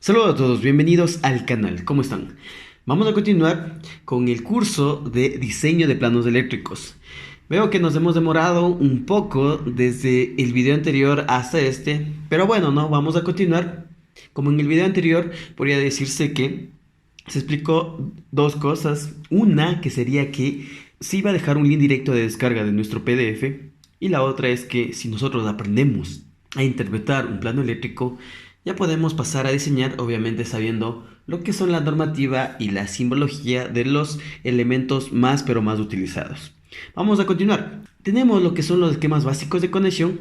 Saludos a todos, bienvenidos al canal, ¿cómo están? Vamos a continuar con el curso de diseño de planos eléctricos. Veo que nos hemos demorado un poco desde el video anterior hasta este, pero bueno, no, vamos a continuar. Como en el video anterior, podría decirse que se explicó dos cosas. Una que sería que se iba a dejar un link directo de descarga de nuestro PDF, y la otra es que si nosotros aprendemos a interpretar un plano eléctrico, ya podemos pasar a diseñar, obviamente sabiendo lo que son la normativa y la simbología de los elementos más pero más utilizados. Vamos a continuar. Tenemos lo que son los esquemas básicos de conexión.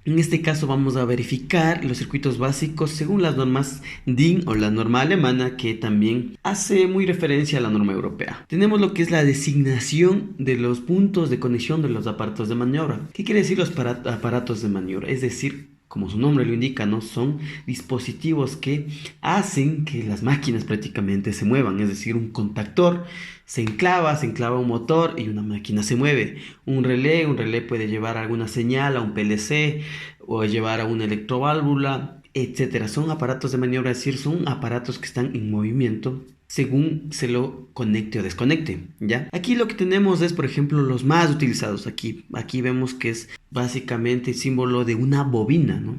En este caso vamos a verificar los circuitos básicos según las normas DIN o la norma alemana, que también hace muy referencia a la norma europea. Tenemos lo que es la designación de los puntos de conexión de los aparatos de maniobra. ¿Qué quiere decir los aparatos de maniobra? Es decir, como su nombre lo indica, ¿no? Son dispositivos que hacen que las máquinas prácticamente se muevan. Es decir, un contactor se enclava un motor y una máquina se mueve. Un relé puede llevar alguna señal a un PLC o llevar a una electroválvula, etcétera. Son aparatos de maniobra, es decir, son aparatos que están en movimiento según se lo conecte o desconecte, ¿ya? Aquí lo que tenemos es, por ejemplo, los más utilizados. Aquí vemos que es básicamente el símbolo de una bobina, ¿no?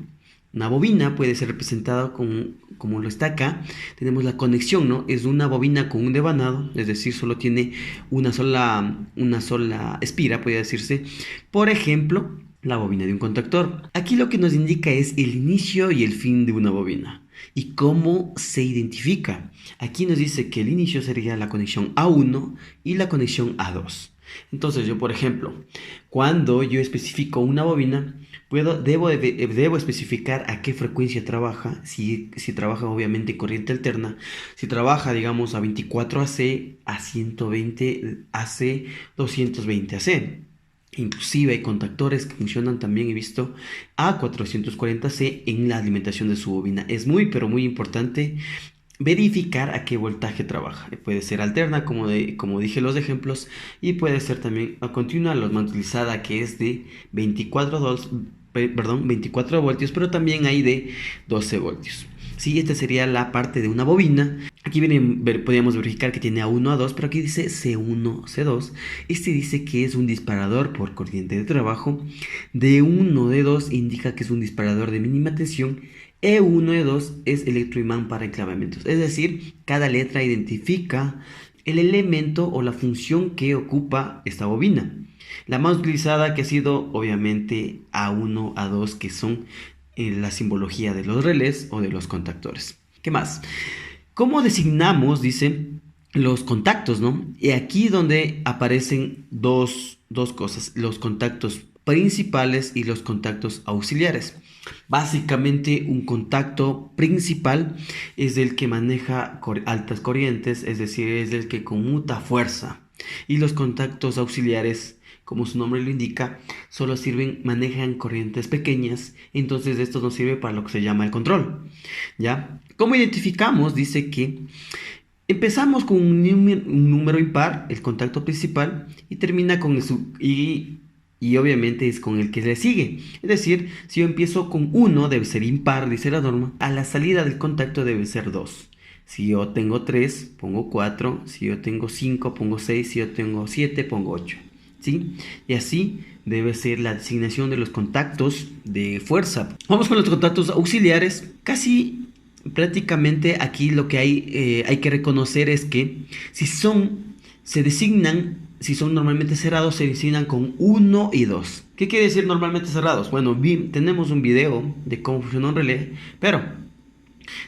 Una bobina puede ser representada como lo está acá. Tenemos la conexión, ¿no? Es una bobina con un devanado, es decir, solo tiene una sola espira, puede decirse. Por ejemplo, la bobina de un contactor. Aquí lo que nos indica es el inicio y el fin de una bobina. ¿Y cómo se identifica? Aquí nos dice que el inicio sería la conexión A1 y la conexión A2. Entonces yo, por ejemplo, cuando yo especifico una bobina, debo especificar a qué frecuencia trabaja. Si trabaja obviamente corriente alterna, si trabaja digamos a 24 AC, a 120 AC, 220 AC. Inclusive hay contactores que funcionan también, he visto, a 440C en la alimentación de su bobina. Es muy, pero muy importante verificar a qué voltaje trabaja. Puede ser alterna, como dije los ejemplos, y puede ser también a continua, la más utilizada, que es de 24 voltios, pero también hay de 12 voltios. Sí, esta sería la parte de una bobina. Aquí podríamos verificar que tiene A1, A2, pero aquí dice C1, C2. Este dice que es un disparador por corriente de trabajo. D1, D2 indica que es un disparador de mínima tensión. E1, E2 es electroimán para enclavamientos. Es decir, cada letra identifica el elemento o la función que ocupa esta bobina. La más utilizada que ha sido obviamente A1, A2, que son la simbología de los relés o de los contactores. ¿Qué más? ¿Cómo designamos, dice, los contactos, no? Y aquí donde aparecen dos cosas, los contactos principales y los contactos auxiliares. Básicamente un contacto principal es el que maneja altas corrientes, es decir, es el que conmuta fuerza. Y los contactos auxiliares, como su nombre lo indica, solo manejan corrientes pequeñas. Entonces esto nos sirve para lo que se llama el control, ¿ya? ¿Cómo identificamos? Dice que empezamos con un número impar, el contacto principal, y termina con y obviamente es con el que le sigue. Es decir, si yo empiezo con 1, debe ser impar, dice la norma. A la salida del contacto debe ser 2. Si yo tengo 3, pongo 4. Si yo tengo 5, pongo 6. Si yo tengo 7, pongo 8. ¿Sí? Y así debe ser la designación de los contactos de fuerza. Vamos con los contactos auxiliares. Casi prácticamente aquí lo que hay que reconocer es que si son normalmente cerrados, se designan con 1 y 2. ¿Qué quiere decir normalmente cerrados? Bueno, tenemos un video de cómo funciona un relé, pero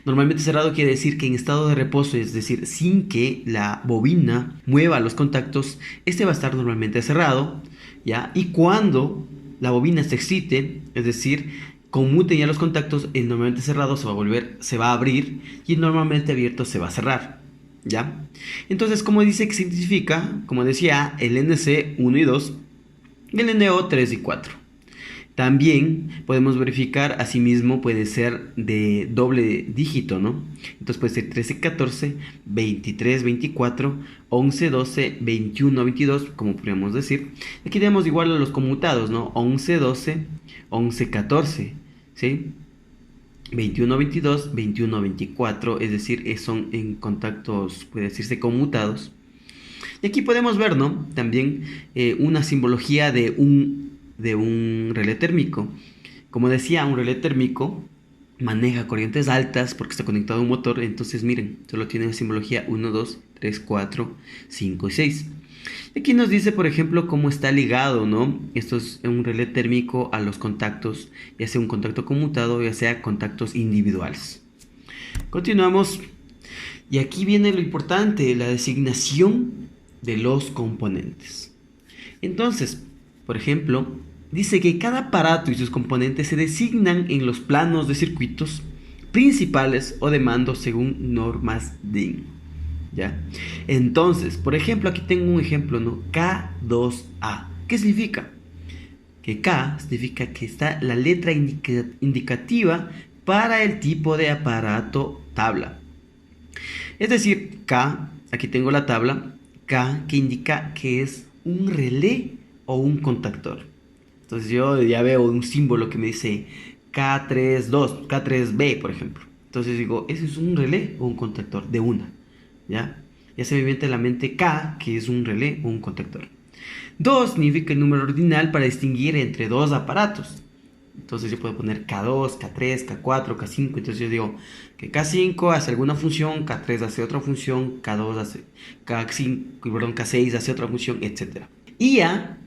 normalmente cerrado quiere decir que en estado de reposo, es decir, sin que la bobina mueva los contactos, este va a estar normalmente cerrado, ¿ya? Y cuando la bobina se excite, es decir, conmuten ya los contactos, el normalmente cerrado se va a abrir, y el normalmente abierto se va a cerrar, ¿ya? Entonces, como dice que se identifica, como decía, el NC 1 y 2, y el NO 3 y 4. También podemos verificar, asimismo, puede ser de doble dígito, ¿no? Entonces puede ser 13, 14, 23, 24, 11, 12, 21, 22, como podríamos decir. Aquí tenemos igual a los conmutados, ¿no? 11, 12, 11, 14, ¿sí? 21-22, 21-24, es decir, son en contactos, puede decirse, conmutados. Y aquí podemos ver, ¿no? También una simbología de un relé térmico. Como decía, un relé térmico maneja corrientes altas porque está conectado a un motor. Entonces, miren, solo tiene simbología 1, 2, 3, 4, 5 y 6. Aquí nos dice, por ejemplo, cómo está ligado, ¿no? Esto es un relé térmico a los contactos, ya sea un contacto conmutado, ya sea contactos individuales. Continuamos. Y aquí viene lo importante, la designación de los componentes. Entonces, por ejemplo, dice que cada aparato y sus componentes se designan en los planos de circuitos principales o de mando según normas DIN. ¿Ya? Entonces, por ejemplo, aquí tengo un ejemplo, ¿no? K2A. ¿Qué significa? Que K significa que está la letra indicativa para el tipo de aparato tabla. Es decir, K, aquí tengo la tabla, K que indica que es un relé o un contactor. Entonces yo ya veo un símbolo que me dice K32, K3B, por ejemplo. Entonces digo, ¿ese es un relé o un contactor? De una, ¿ya? Ya se me viene a la mente K, que es un relé o un contactor. 2 significa el número ordinal para distinguir entre dos aparatos. Entonces yo puedo poner K2, K3, K4, K5. Entonces yo digo que K5 hace alguna función, K3 hace otra función, K2 hace K6 hace otra función, etc. Y A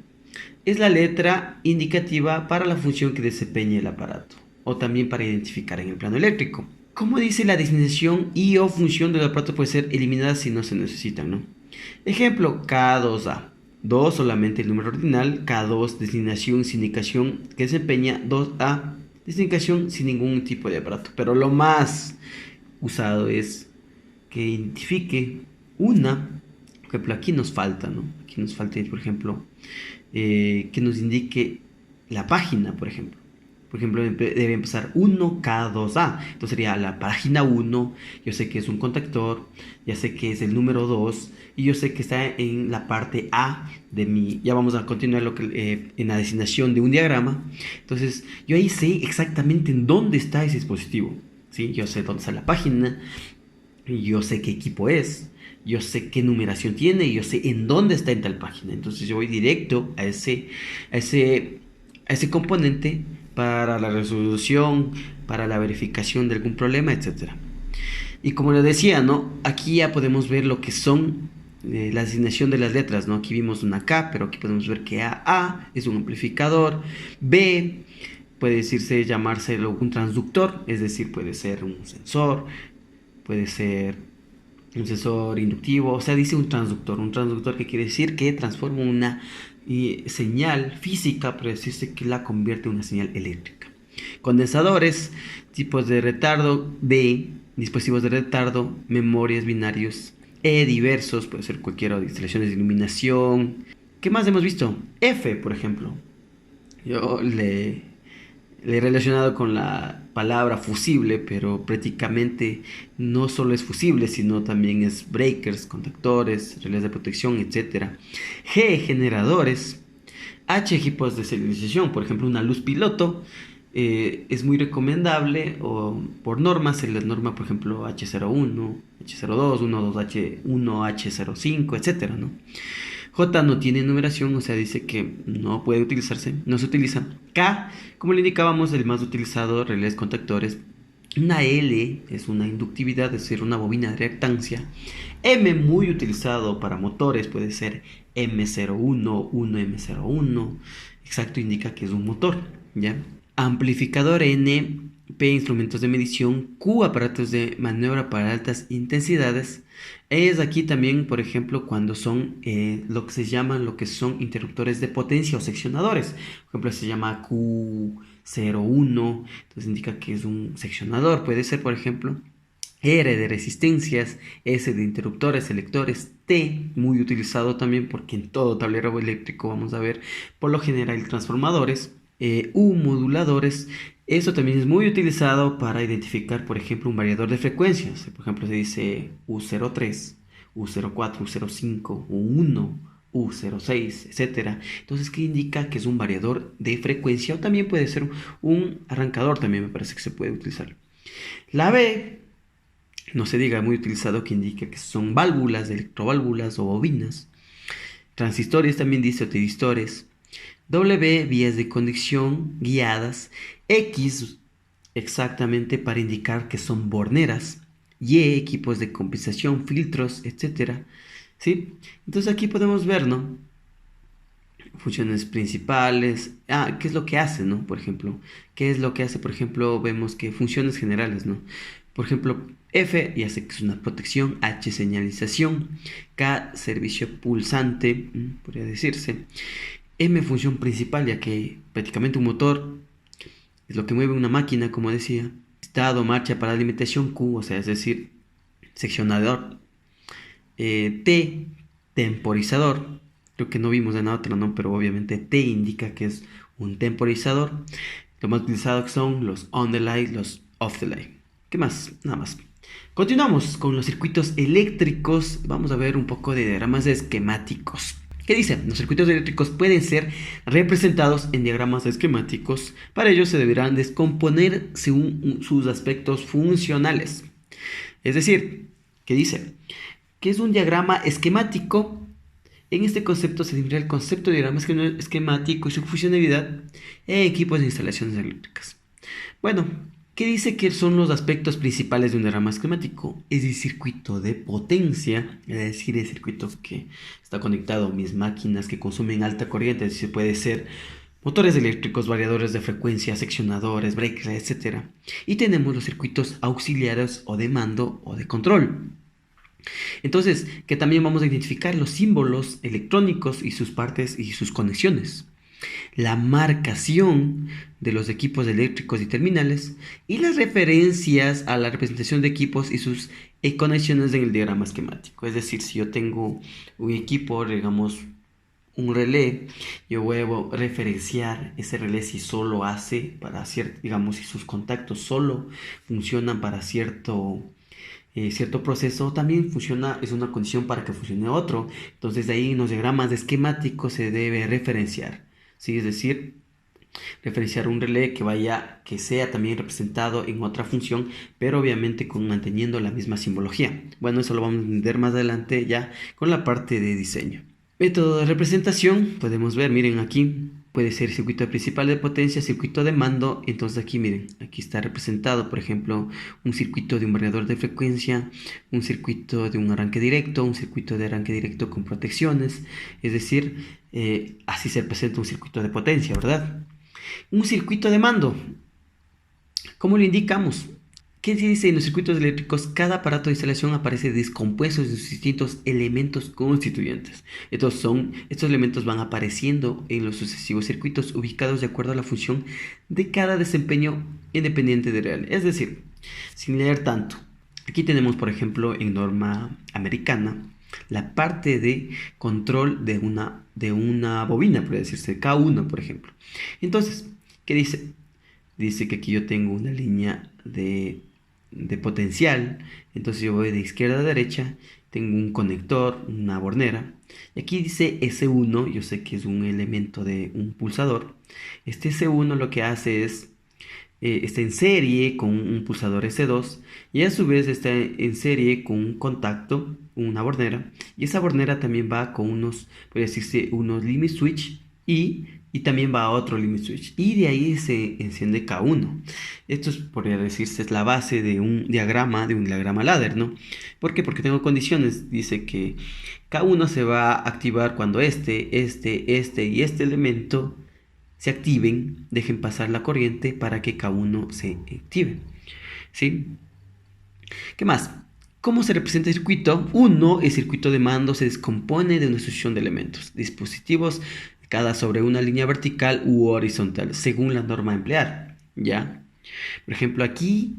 es la letra indicativa para la función que desempeña el aparato, o también para identificar en el plano eléctrico. Como dice, la designación y o función del aparato puede ser eliminada si no se necesitan, ¿no? Ejemplo, K2A. 2 solamente el número ordinal, K2 designación sin indicación que desempeña, 2A designación sin ningún tipo de aparato. Pero lo más usado es que identifique una, por ejemplo, aquí nos falta, ¿no? Aquí nos falta, por ejemplo, que nos indique la página, por ejemplo. Por ejemplo, debe empezar 1K2A. Entonces sería la página 1. Yo sé que es un contactor. Ya sé que es el número 2. Y yo sé que está en la parte A de mi... Ya vamos a continuar en la designación de un diagrama. Entonces, yo ahí sé exactamente en dónde está ese dispositivo. ¿Sí? Yo sé dónde está la página. Yo sé qué equipo es. Yo sé qué numeración tiene. Y yo sé en dónde está en tal página. Entonces, yo voy directo a ese componente para la resolución, para la verificación de algún problema, etc. Y como les decía, ¿no? Aquí ya podemos ver lo que son la asignación de las letras, ¿no? Aquí vimos una K, pero aquí podemos ver que A es un amplificador, B puede decirse, llamárselo un transductor, es decir, puede ser un sensor, puede ser un sensor inductivo, o sea, dice un transductor que quiere decir que transforma una señal física, pero decirse que la convierte en una señal eléctrica. Condensadores, tipos de retardo, D, dispositivos de retardo, memorias binarios, E diversos, puede ser cualquiera de instalaciones de iluminación. ¿Qué más hemos visto? F, por ejemplo. Yo le he relacionado con la palabra fusible, pero prácticamente no solo es fusible, sino también es breakers, contactores, relés de protección, etc. G, generadores. H, equipos de señalización, por ejemplo, una luz piloto. Es muy recomendable, o por normas, se les norma, por ejemplo, H01, H02, 12H1, H05, etc., ¿no? J no tiene numeración, o sea, dice que no puede utilizarse, no se utiliza. K, como le indicábamos, el más utilizado, relés contactores. Una L es una inductividad, es decir, una bobina de reactancia. M, muy utilizado para motores, puede ser M01, 1M01. Exacto, indica que es un motor, ¿ya? Amplificador N, P, instrumentos de medición. Q, aparatos de maniobra para altas intensidades. Es aquí también, por ejemplo, cuando son lo que se llaman, lo que son interruptores de potencia o seccionadores. Por ejemplo, se llama Q01, entonces indica que es un seccionador. Puede ser, por ejemplo, R de resistencias, S de interruptores, selectores, T, muy utilizado también porque en todo tablero eléctrico vamos a ver por lo general transformadores. U, moduladores. Eso también es muy utilizado para identificar, por ejemplo, un variador de frecuencias. Por ejemplo, se dice U03, U04, U05, U1, U06, etc. Entonces, ¿qué indica? Que es un variador de frecuencia, o también puede ser un arrancador, también me parece que se puede utilizar. La B, no se diga, muy utilizado, que indica que son válvulas, electroválvulas o bobinas. Transistores también dice, o tiristores. W, vías de conducción guiadas. X, exactamente para indicar que son borneras. Y, equipos de compensación, filtros, etcétera. ¿Sí? Entonces aquí podemos ver, ¿no? Funciones principales. ¿Qué es lo que hace, no? Por ejemplo, ¿qué es lo que hace? Por ejemplo, vemos que funciones generales, ¿no? Por ejemplo, F ya sé que es una protección, H señalización, K servicio pulsante, podría decirse. M función principal, ya que prácticamente un motor es lo que mueve una máquina, como decía. Estado, marcha para alimentación, Q, o sea, es decir, seccionador. T, temporizador. Creo que no vimos en la otra, ¿no? Pero obviamente T indica que es un temporizador. Lo más utilizado son los on delay, los off delay. ¿Qué más? Nada más. Continuamos con los circuitos eléctricos. Vamos a ver un poco de diagramas esquemáticos. ¿Qué dice? Los circuitos eléctricos pueden ser representados en diagramas esquemáticos. Para ello se deberán descomponer según sus aspectos funcionales. Es decir, ¿qué dice? Que es un diagrama esquemático. En este concepto se define el concepto de diagrama esquemático y su funcionalidad en equipos de instalaciones eléctricas. Bueno, ¿qué dice que son los aspectos principales de un diagrama esquemático? Es el circuito de potencia, es decir, el circuito que está conectado a mis máquinas que consumen alta corriente, es decir, puede ser motores eléctricos, variadores de frecuencia, seccionadores, breakers, etc. Y tenemos los circuitos auxiliares o de mando o de control. Entonces, que también vamos a identificar los símbolos electrónicos y sus partes y sus conexiones, la marcación de los equipos eléctricos y terminales y las referencias a la representación de equipos y sus conexiones en el diagrama esquemático. Es decir, si yo tengo un equipo, digamos un relé, yo voy a referenciar ese relé si solo hace para cierto, digamos, si sus contactos solo funcionan para cierto proceso, también funciona, es una condición para que funcione otro. Entonces de ahí en los diagramas esquemáticos se debe referenciar, ¿sí? Es decir, referenciar un relé que sea también representado en otra función, pero obviamente manteniendo la misma simbología. Bueno, eso lo vamos a entender más adelante ya con la parte de diseño. Método de representación, podemos ver, miren aquí, puede ser circuito principal de potencia, circuito de mando. Entonces aquí miren, aquí está representado, por ejemplo, un circuito de un variador de frecuencia, un circuito de un arranque directo, un circuito de arranque directo con protecciones. Es decir, así se representa un circuito de potencia, ¿verdad? Un circuito de mando, ¿cómo lo indicamos? ¿Qué se dice en los circuitos eléctricos? Cada aparato de instalación aparece descompuesto en sus distintos elementos constituyentes. Estos elementos van apareciendo en los sucesivos circuitos ubicados de acuerdo a la función de cada desempeño independiente de real. Es decir, sin leer tanto. Aquí tenemos, por ejemplo, en norma americana, la parte de control de una bobina, puede decirse K1, por ejemplo. Entonces, ¿qué dice? Dice que aquí yo tengo una línea de potencial. Entonces yo voy de izquierda a derecha, tengo un conector, una bornera, y aquí dice S1, yo sé que es un elemento de un pulsador. Este S1 lo que hace es está en serie con un pulsador S2 y a su vez está en serie con un contacto, una bornera, y esa bornera también va con puede decirse, unos limit switch y también va a otro limit switch y de ahí se enciende K1. Esto podría decirse es la base de un diagrama ladder, ¿no? ¿Por qué? Porque tengo condiciones. Dice que K1 se va a activar cuando este y este elemento se activen, dejen pasar la corriente para que K1 se active, ¿sí? ¿Qué más? ¿Cómo se representa el circuito? El circuito de mando se descompone de una sucesión de elementos, dispositivos, cada sobre una línea vertical u horizontal, según la norma a emplear, ¿ya? Por ejemplo, aquí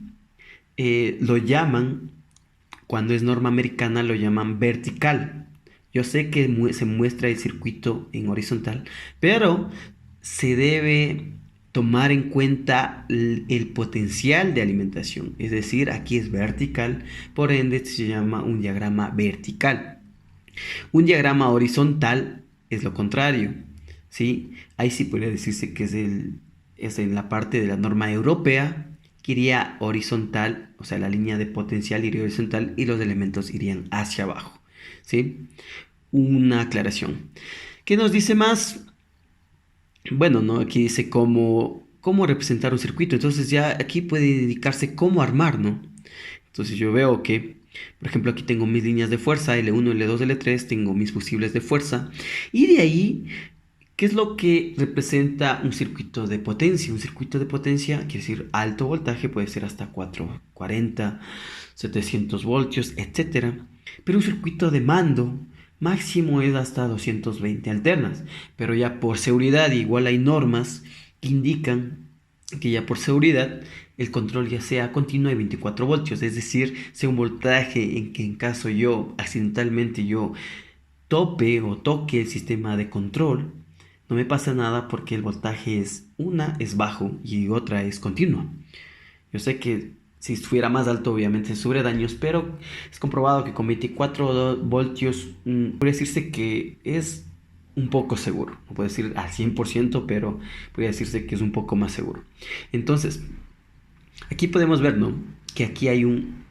lo llaman, cuando es norma americana, lo llaman vertical. Yo sé que se muestra el circuito en horizontal, pero se debe tomar en cuenta el potencial de alimentación. Es decir, aquí es vertical, por ende se llama un diagrama vertical. Un diagrama horizontal es lo contrario, ¿sí? Ahí sí podría decirse que es en la parte de la norma europea que iría horizontal, o sea, la línea de potencial iría horizontal y los elementos irían hacia abajo, ¿sí? Una aclaración. ¿Qué nos dice más? Bueno, ¿no? Aquí dice cómo representar un circuito. Entonces ya aquí puede indicarse cómo armar, ¿no? Entonces yo veo que, por ejemplo, aquí tengo mis líneas de fuerza, L1, L2, L3, tengo mis fusibles de fuerza. Y de ahí, ¿qué es lo que representa un circuito de potencia? Un circuito de potencia quiere decir alto voltaje, puede ser hasta 440, 700 voltios, etcétera. Pero un circuito de mando máximo es hasta 220 alternas. Pero ya por seguridad, igual hay normas que indican que ya por seguridad el control ya sea continuo de 24 voltios, es decir, sea un voltaje en que en caso yo accidentalmente yo tope o toque el sistema de control, no me pasa nada porque el voltaje es bajo y otra es continua. Yo sé que si fuera más alto obviamente sufre daños, pero es comprobado que con 24 voltios podría decirse que es un poco seguro. No puedo decir al 100%, pero podría decirse que es un poco más seguro. Entonces, aquí podemos ver, ¿no? Que aquí hay un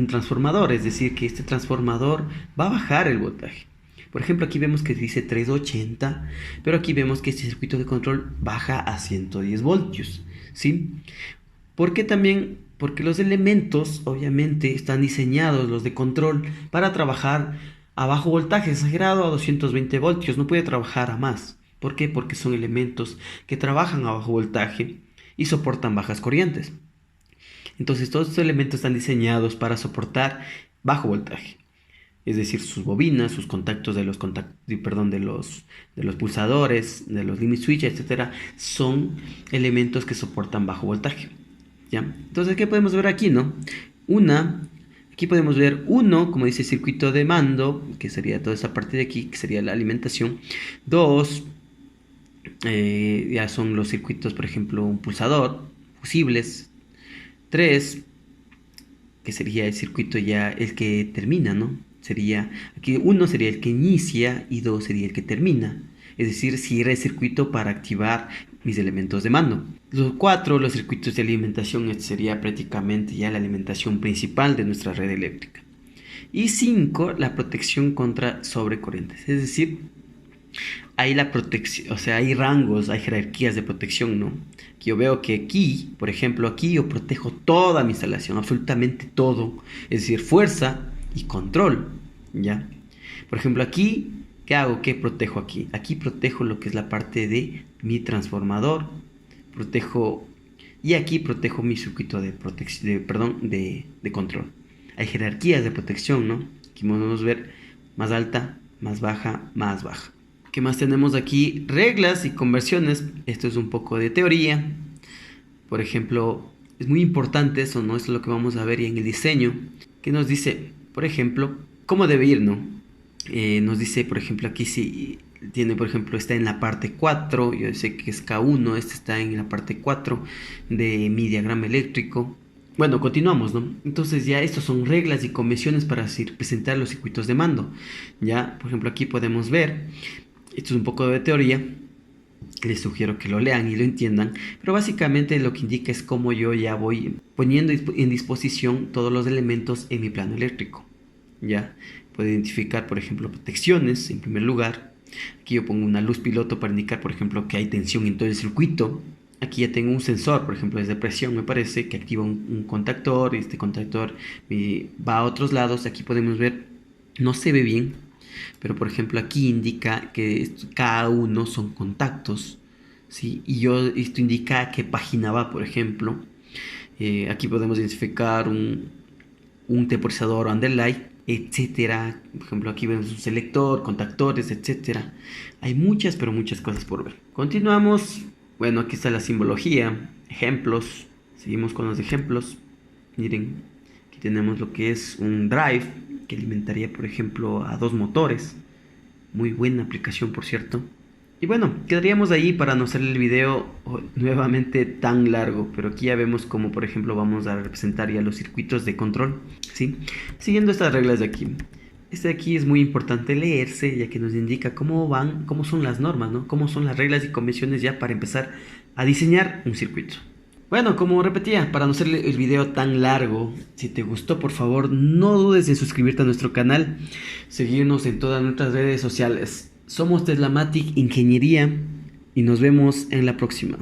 transformador, es decir, que este transformador va a bajar el voltaje. Por ejemplo, aquí vemos que dice 380, pero aquí vemos que este circuito de control baja a 110 voltios, ¿sí? ¿Por qué también? Porque los elementos, obviamente, están diseñados, los de control, para trabajar a bajo voltaje exagerado a 220 voltios, no puede trabajar a más. ¿Por qué? Porque son elementos que trabajan a bajo voltaje y soportan bajas corrientes. Entonces todos estos elementos están diseñados para soportar bajo voltaje. Es decir, sus bobinas, sus contactos de los pulsadores, de los limit switch, etcétera, son elementos que soportan bajo voltaje. ¿Ya? Entonces, ¿qué podemos ver aquí, no? Aquí podemos ver como dice circuito de mando, que sería toda esa parte de aquí, que sería la alimentación. Dos, ya son los circuitos, por ejemplo, un pulsador, fusibles. 3, que sería el circuito ya el que termina, ¿no? Sería, aquí 1 sería el que inicia y 2 sería el que termina. Es decir, cierra el circuito para activar mis elementos de mando. Los 4, los circuitos de alimentación, este sería prácticamente ya la alimentación principal de nuestra red eléctrica. Y 5, la protección contra sobrecorrientes. Es decir, hay la protección, o sea, hay rangos, hay jerarquías de protección, ¿no? Que yo veo que aquí, por ejemplo, aquí yo protejo toda mi instalación, absolutamente todo, es decir, fuerza y control, ¿ya? Por ejemplo, aquí, ¿qué hago? ¿Qué protejo aquí? Aquí protejo lo que es la parte de mi transformador, y aquí protejo mi circuito de control. Hay jerarquías de protección, ¿no? Aquí podemos ver más alta, más baja, más baja. ¿Qué más tenemos aquí? Reglas y conversiones. Esto es un poco de teoría. Por ejemplo, es muy importante eso, ¿no? Eso es lo que vamos a ver en el diseño. Que nos dice, por ejemplo, cómo debe ir, ¿no? Nos dice, por ejemplo, aquí si tiene, por ejemplo, está en la parte 4. Yo sé que es K1, este está en la parte 4 de mi diagrama eléctrico. Bueno, continuamos, ¿no? Entonces ya estos son reglas y convenciones para presentar los circuitos de mando. Ya, por ejemplo, aquí podemos ver, esto es un poco de teoría, les sugiero que lo lean y lo entiendan, pero básicamente lo que indica es cómo yo ya voy poniendo en disposición todos los elementos en mi plano eléctrico. Ya, puedo identificar, por ejemplo, protecciones en primer lugar. Aquí yo pongo una luz piloto para indicar, por ejemplo, que hay tensión en todo el circuito. Aquí ya tengo un sensor, por ejemplo, es de presión, me parece, que activa un contactor. Este contactor va a otros lados. Aquí podemos ver, no se ve bien, pero por ejemplo aquí indica que cada uno son contactos, ¿sí? Y esto indica qué página va, por ejemplo. Aquí podemos identificar un temporizador o underlight, etcétera. Por ejemplo, aquí vemos un selector, contactores, etcétera. Hay muchas, pero muchas cosas por ver. Continuamos. Bueno, aquí está la simbología, ejemplos. Seguimos con los ejemplos. Miren, aquí tenemos lo que es un drive, que alimentaría, por ejemplo, a 2 motores. Muy buena aplicación, por cierto. Y bueno, quedaríamos ahí para no hacer el video nuevamente tan largo. Pero aquí ya vemos cómo, por ejemplo, vamos a representar ya los circuitos de control, ¿sí? Siguiendo estas reglas de aquí. Este de aquí es muy importante leerse, ya que nos indica cómo son las normas, ¿no? Cómo son las reglas y convenciones ya para empezar a diseñar un circuito. Bueno, como repetía, para no hacer el video tan largo, si te gustó, por favor, no dudes en suscribirte a nuestro canal, seguirnos en todas nuestras redes sociales. Somos Teslamatic Ingeniería y nos vemos en la próxima.